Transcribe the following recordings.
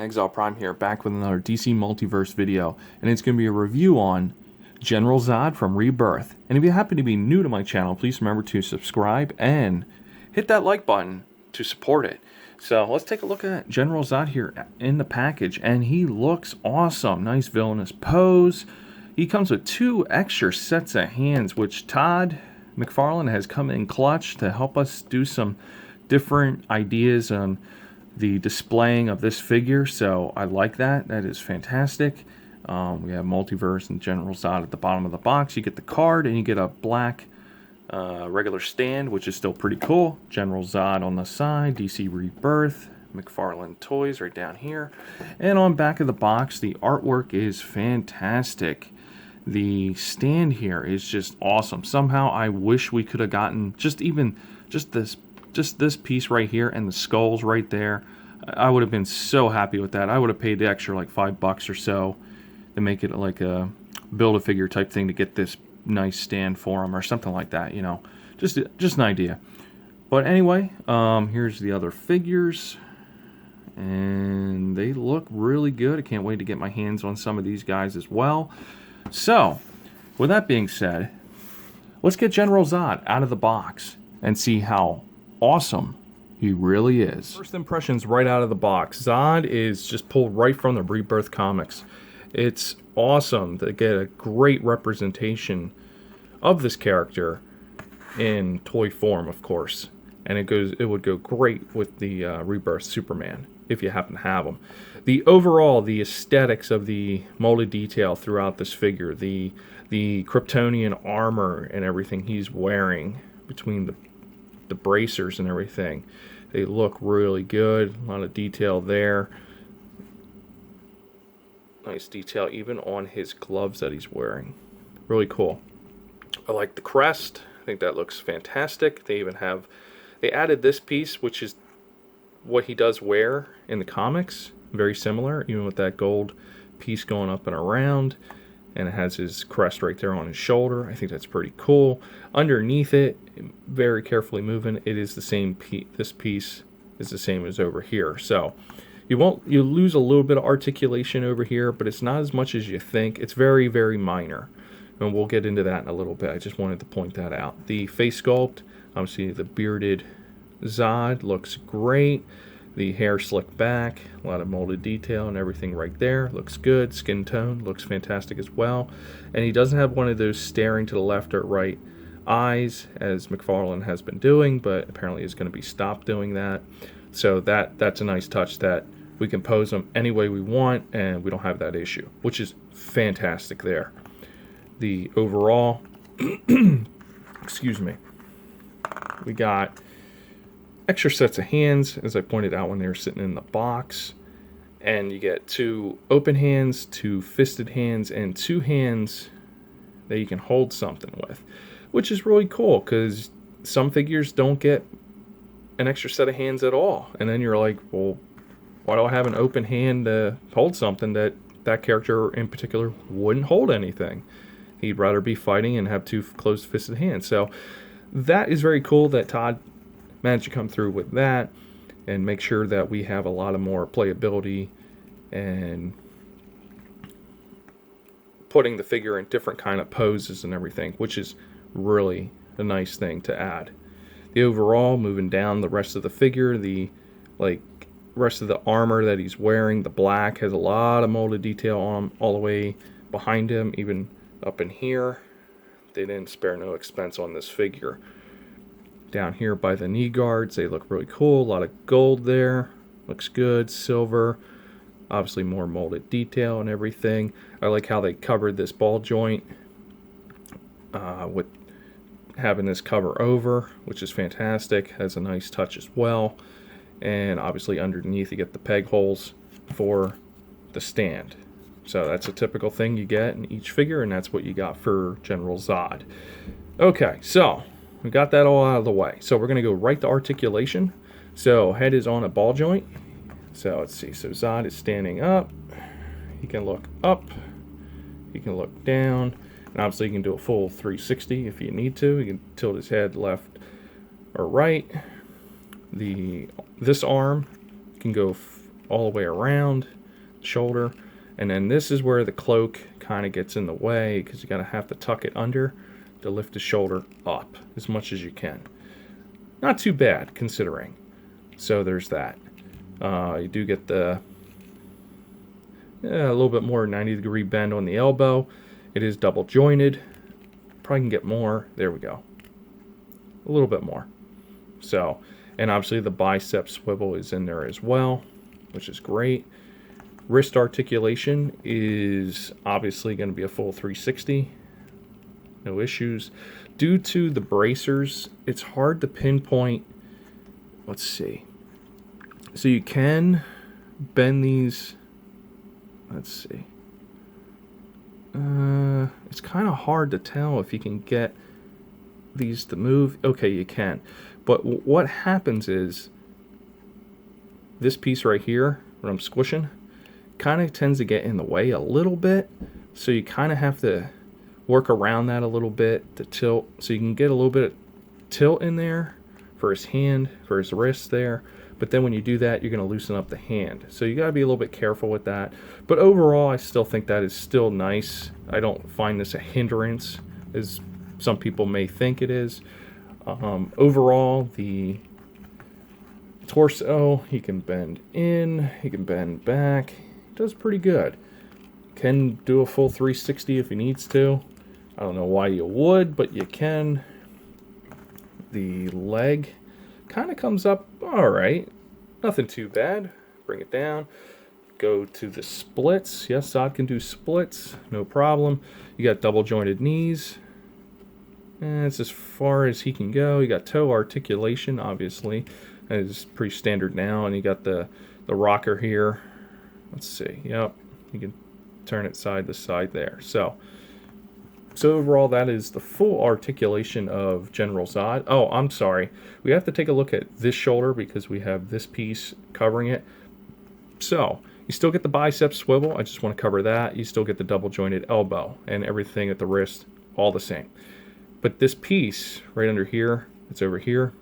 Exile Prime here, back with another DC Multiverse video, and it's going to be a review on General Zod from Rebirth. And if you happen to be new to my channel, please remember to subscribe and hit that like button to support it. So let's take a look at General Zod here in the package, and he looks awesome. Nice villainous pose. He comes with 2 extra sets of hands, which Todd McFarlane has come in clutch to help us do some different ideas on the displaying of this figure, so I like that. That is fantastic. We have Multiverse and General Zod at the bottom of the box. You get the card and you get a black regular stand, which is still pretty cool. General Zod on the side, DC Rebirth, Mcfarlane Toys right down here. And on back of the box, the artwork is fantastic. The stand here is just awesome. Somehow I wish we could have gotten just this piece right here and the skulls right there. I would have been so happy with that. I would have paid the extra like $5 or so to make it like a build-a-figure type thing to get this nice stand for them or something like that, you know. Just an idea. But anyway, here's the other figures, and they look really good. I can't wait to get my hands on some of these guys as well. So, with that being said, let's get General Zod out of the box and see how awesome he really is. First impressions right out of the box. Zod is just pulled right from the Rebirth comics. It's awesome to get a great representation of this character in toy form, of course. And it would go great with the Rebirth Superman if you happen to have them. The aesthetics of the molded detail throughout this figure, the Kryptonian armor and everything he's wearing between the bracers and everything, they look really good. A lot of detail there. Nice detail even on his gloves that he's wearing. Really cool. I like the crest. I think that looks fantastic. They added this piece, which is what he does wear in the comics. Very similar, even with that gold piece going up and around. And it has his crest right there on his shoulder. I think that's pretty cool. Underneath it, very carefully moving, it is the same piece. This piece is the same as over here. So you lose a little bit of articulation over here, but it's not as much as you think. It's very, very minor. And we'll get into that in a little bit. I just wanted to point that out. The face sculpt, obviously the bearded Zod looks great. The hair slicked back, a lot of molded detail and everything right there. Looks good. Skin tone looks fantastic as well. And he doesn't have one of those staring to the left or right eyes as McFarlane has been doing, but apparently is going to be stopped doing that. So that's a nice touch that we can pose him any way we want and we don't have that issue, which is fantastic there. The overall, excuse me, we got extra sets of hands, as I pointed out when they were sitting in the box. And you get 2 open hands, 2 fisted hands, and 2 hands that you can hold something with, which is really cool because some figures don't get an extra set of hands at all. And then you're like, well, why do I have an open hand to hold something that character in particular wouldn't hold anything? He'd rather be fighting and have 2 closed fisted hands. So that is very cool that Todd managed to come through with that and make sure that we have a lot of more playability and putting the figure in different kind of poses and everything, which is really a nice thing to add. The overall, moving down the rest of the figure, the rest of the armor that he's wearing, the black has a lot of molded detail on him all the way behind him, even up in here. They didn't spare no expense on this figure. Down here by the knee guards, they look really cool. A lot of gold there. Looks good. Silver. Obviously more molded detail and everything. I like how they covered this ball joint with having this cover over, which is fantastic. Has a nice touch as well. And obviously underneath you get the peg holes for the stand. So that's a typical thing you get in each figure, and that's what you got for General Zod. Okay, so we got that all out of the way. So we're going to go right to articulation. So head is on a ball joint. So let's see. So Zod is standing up. He can look up. He can look down. And obviously you can do a full 360 if you need to. You can tilt his head left or right. This arm can go all the way around the shoulder. And then this is where the cloak kind of gets in the way, because you gotta have to tuck it under to lift the shoulder up as much as you can. Not too bad considering. So there's that. You do get the a little bit more 90-degree bend on the elbow. It is double jointed. Probably can get more. There we go. A little bit more. So, and obviously the bicep swivel is in there as well, which is great. Wrist articulation is obviously going to be a full 360. No issues. Due to the bracers, it's hard to pinpoint. Let's see. So you can bend these. Let's see. It's kind of hard to tell if you can get these to move. Okay, you can. But what happens is this piece right here, when I'm squishing, kind of tends to get in the way a little bit. So you kind of have to work around that a little bit to tilt. So you can get a little bit of tilt in there for his hand, for his wrist there. But then when you do that, you're going to loosen up the hand. So you got to be a little bit careful with that. But overall, I still think that is still nice. I don't find this a hindrance, as some people may think it is. Overall, the torso, he can bend in, he can bend back. He does pretty good. Can do a full 360 if he needs to. I don't know why you would, but you can. The leg kind of comes up all right. Nothing too bad. Bring it down. Go to the splits. Yes, Zod can do splits. No problem. You got double jointed knees. And it's as far as he can go. You got toe articulation, obviously. That is pretty standard now. And you got the rocker here. Let's see. Yep. You can turn it side to side there. So overall, that is the full articulation of General Zod. Oh, I'm sorry. We have to take a look at this shoulder because we have this piece covering it. So you still get the bicep swivel. I just want to cover that. You still get the double jointed elbow and everything at the wrist, all the same. But this piece right under here, it's over here.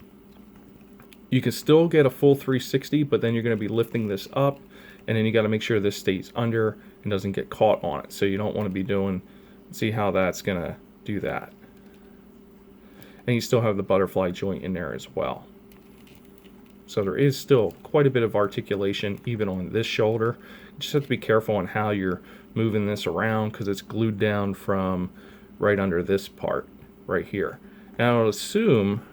You can still get a full 360, but then you're going to be lifting this up, and then you got to make sure this stays under and doesn't get caught on it. So you don't want to be doing. See how that's going to do that. And you still have the butterfly joint in there as well. So there is still quite a bit of articulation even on this shoulder. You just have to be careful on how you're moving this around because it's glued down from right under this part right here. Now I'll assume,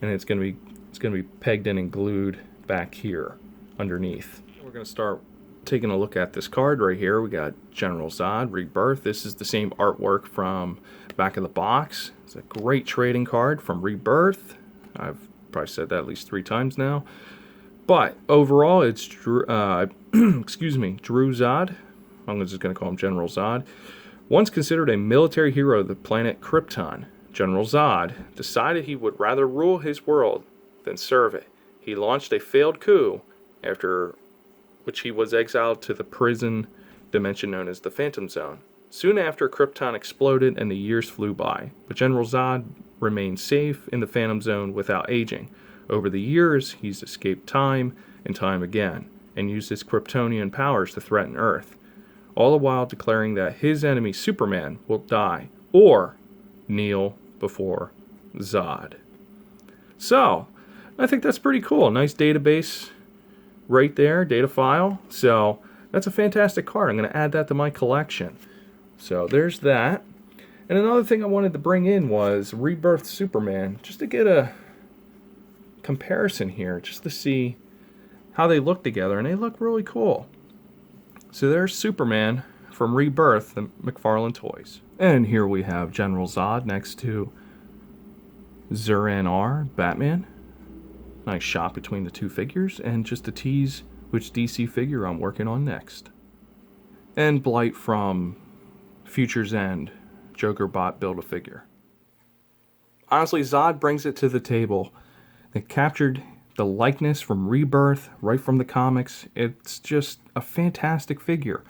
and it's going to be pegged in and glued back here underneath. We're going to start taking a look at this card right here. We got General Zod, Rebirth. This is the same artwork from back of the box. It's a great trading card from Rebirth. I've probably said that at least 3 times now. But overall, it's Drew Zod. I'm just going to call him General Zod. Once considered a military hero of the planet Krypton, General Zod decided he would rather rule his world than serve it. He launched a failed coup after which he was exiled to the prison dimension known as the Phantom Zone. Soon after, Krypton exploded and the years flew by, but General Zod remained safe in the Phantom Zone without aging. Over the years, he's escaped time and time again, and used his Kryptonian powers to threaten Earth, all the while declaring that his enemy Superman will die, or kneel before Zod. So, I think that's pretty cool. Nice database right there, data file. So that's a fantastic card. I'm going to add that to my collection. So there's that. And another thing I wanted to bring in was Rebirth Superman, just to get a comparison here, just to see how they look together, and they look really cool. So there's Superman from Rebirth, the Mcfarlane Toys. And here we have General Zod next to Zur-En-Arrh, Batman. Nice shot between the two figures, and just to tease which DC figure I'm working on next. And Blight from Future's End, Joker Bot Build-A-Figure. Honestly, Zod brings it to the table. They captured the likeness from Rebirth, right from the comics. It's just a fantastic figure.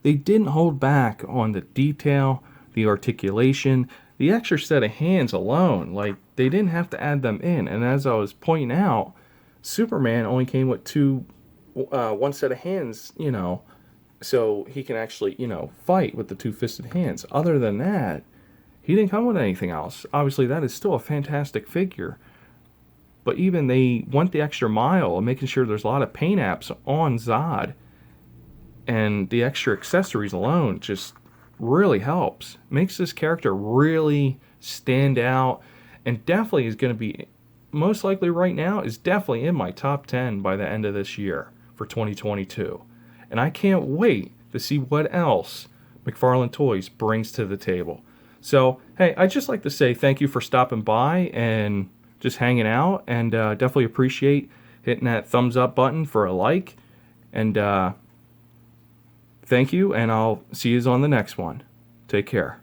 They didn't hold back on the detail, the articulation, the extra set of hands alone. Like, they didn't have to add them in. And as I was pointing out, Superman only came with 2 one set of hands, you know, so he can actually, you know, fight with the two-fisted hands. Other than that, he didn't come with anything else. Obviously, that is still a fantastic figure. But even they went the extra mile of making sure there's a lot of paint apps on Zod. And the extra accessories alone just really helps. Makes this character really stand out. And definitely is going to be, most likely right now, is definitely in my top 10 by the end of this year for 2022. And I can't wait to see what else Mcfarlane Toys brings to the table. So, hey, I'd just like to say thank you for stopping by and just hanging out. And definitely appreciate hitting that thumbs up button for a like. And thank you, and I'll see you on the next one. Take care.